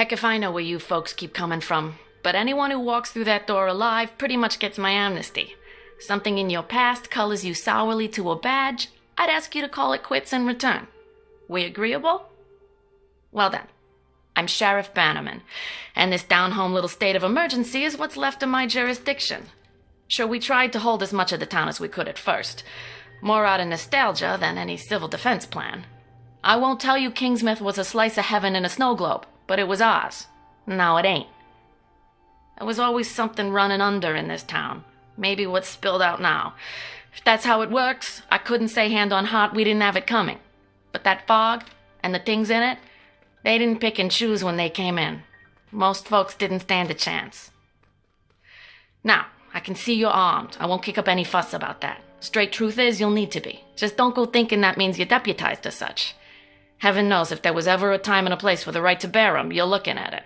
Heck if I know where you folks keep coming from, but anyone who walks through that door alive pretty much gets my amnesty. Something in your past colors you sourly to a badge, I'd ask you to call it quits in return. We agreeable? Well then, I'm Sheriff Bannerman, and this down-home little state of emergency is what's left of my jurisdiction. Sure, we tried to hold as much of the town as we could at first, more out of nostalgia than any civil defense plan. I won't tell you Kingsmouth was a slice of heaven in a snow globe, but it was ours. Now it ain't. There was always something running under in this town. Maybe what's spilled out now. If that's how it works, I couldn't say hand on heart we didn't have it coming. But that fog, and the things in it, they didn't pick and choose when they came in. Most folks didn't stand a chance. Now, I can see you're armed. I won't kick up any fuss about that. Straight truth is, you'll need to be. Just don't go thinking that means you're deputized as such. Heaven knows if there was ever a time and a place for the right to bear 'em, you're looking at it.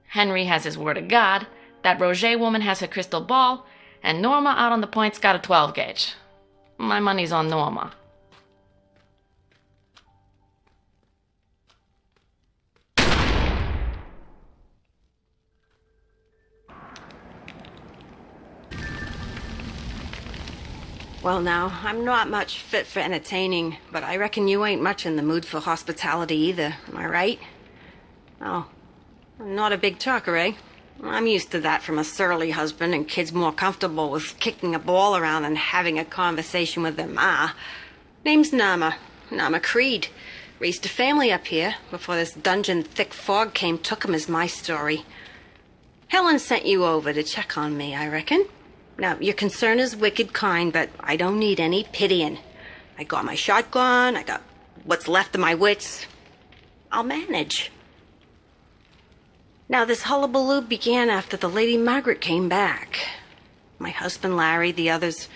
Henry has his word of God, that Roger woman has her crystal ball, and Norma out on the point's got a 12 gauge. My money's on Norma. Well now, I'm not much fit for entertaining, but I reckon you ain't much in the mood for hospitality either, am I right? Oh, I'm not a big talker, eh? I'm used to that from a surly husband, and kids more comfortable with kicking a ball around than having a conversation with their ma. Name's Norma. Norma Creed. Raised a family up here before this dungeon thick fog came took 'em is my story. Helen sent you over to check on me, I reckon. Now, your concern is wicked kind, but I don't need any pitying. I got my shotgun, I got what's left of my wits. I'll manage. Now, this hullabaloo began after the Lady Margaret came back. My husband Larry, the others,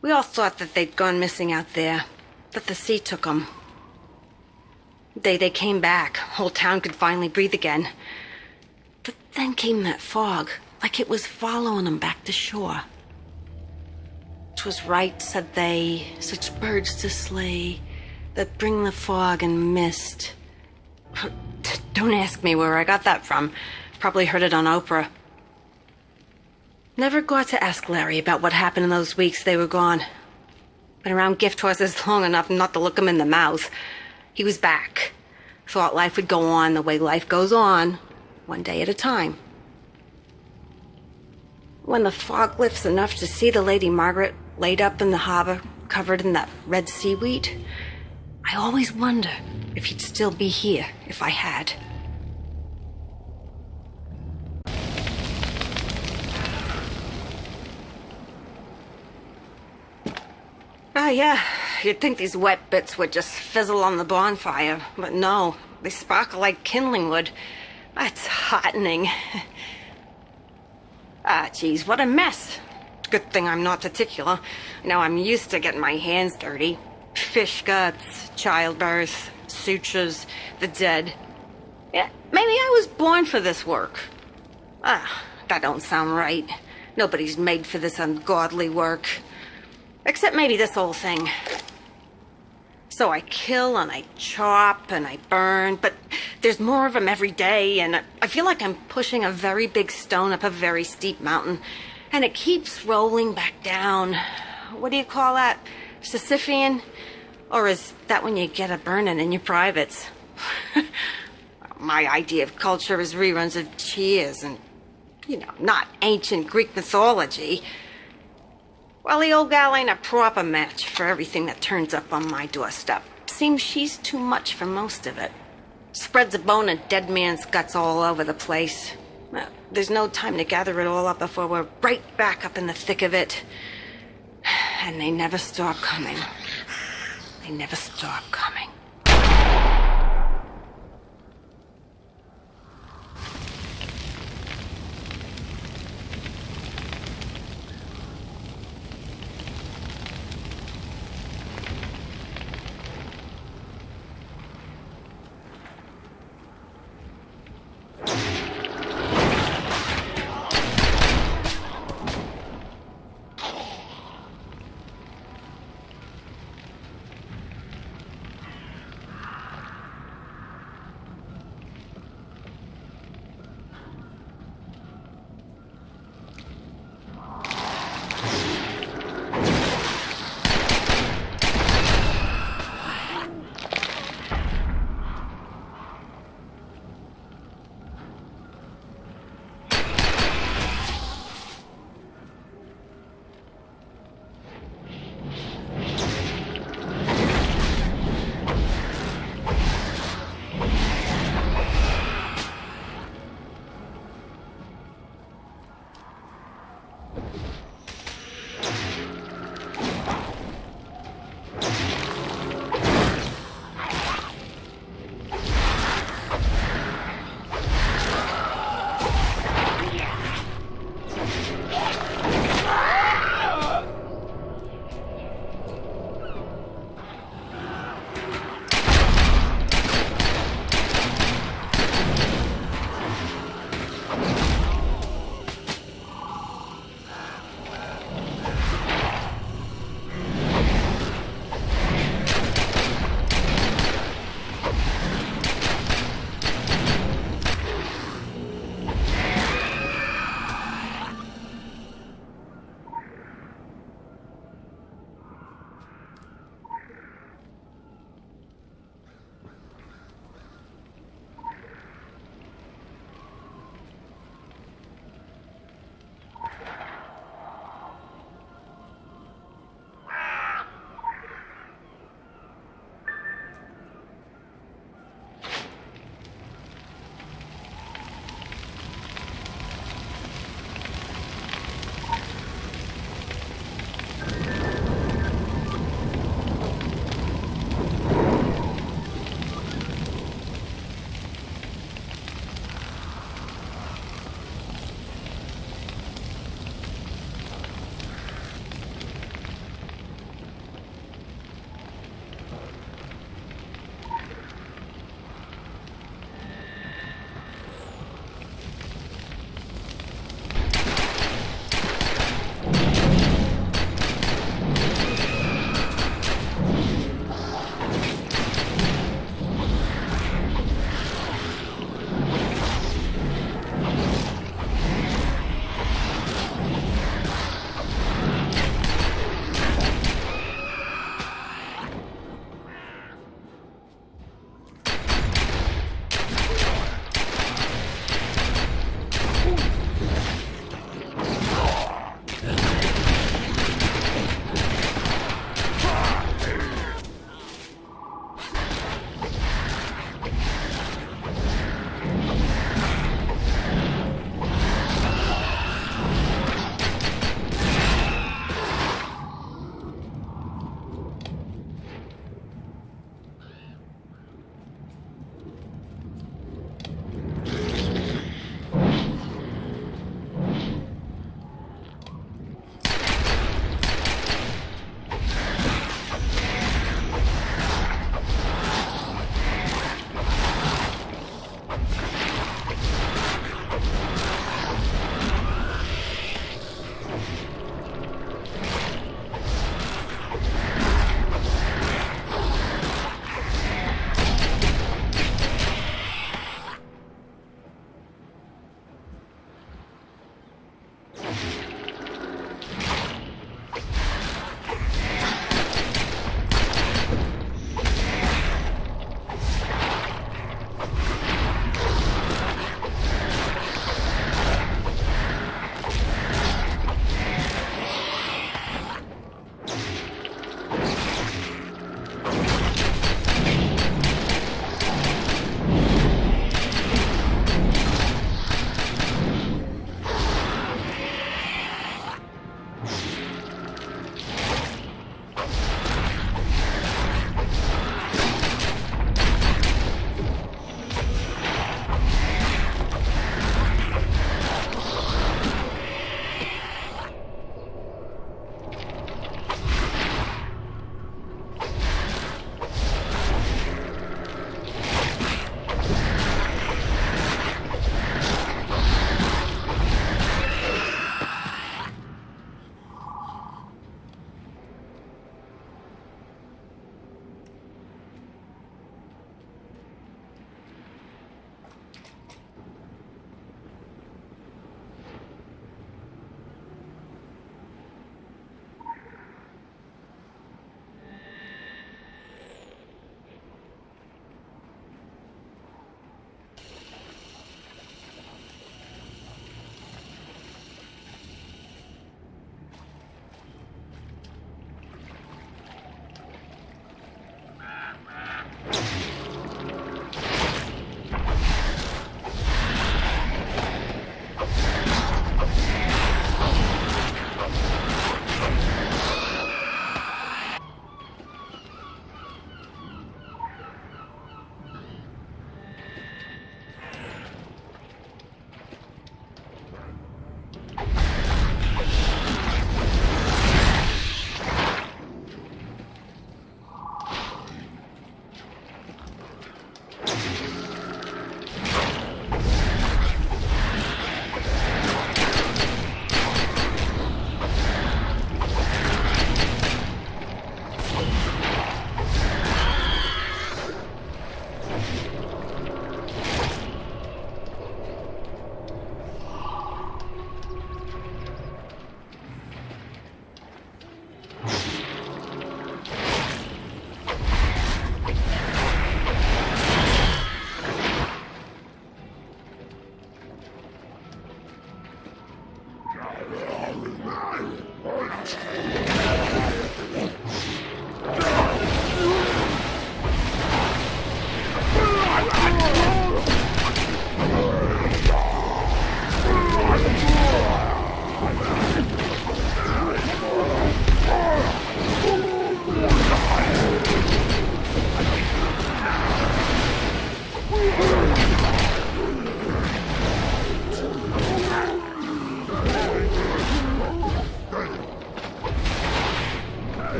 we all thought that they'd gone missing out there, that the sea took 'em. The day they came back, whole town could finally breathe again. But then came that fog, like it was following 'em back to shore. 'Twas right, said they, such birds to slay, that bring the fog and mist. Don't ask me where I got that from. Probably heard it on Oprah. Never got to ask Larry about what happened in those weeks they were gone. Been around gift horses long enough not to look 'em in the mouth. He was back. Thought life would go on the way life goes on, one day at a time. When the fog lifts enough to see the Lady Margaret laid up in the harbor, covered in that red seaweed, I always wonder if he'd still be here if I had. Oh yeah, you'd think these wet bits would just fizzle on the bonfire, but no, they sparkle like kindling wood. That's heartening. Ah, geez, what a mess. Good thing I'm not particular. Now I'm used to getting my hands dirty. Fish guts, childbirth, sutures, the dead. Yeah, maybe I was born for this work. Ah, that don't sound right. Nobody's made for this ungodly work. Except maybe this old thing. So I kill and I chop and I burn, but there's more of them every day, and I feel like I'm pushing a very big stone up a very steep mountain, and it keeps rolling back down. What do you call that? Sisyphean? Or is that when you get a burning in your privates? My idea of culture is reruns of Cheers and, not ancient Greek mythology. Well, the old gal ain't a proper match for everything that turns up on my doorstep. Seems she's too much for most of it. Spreads a bone of dead man's guts all over the place. There's no time to gather it all up before we're right back up in the thick of it. And they never stop coming. They never stop coming.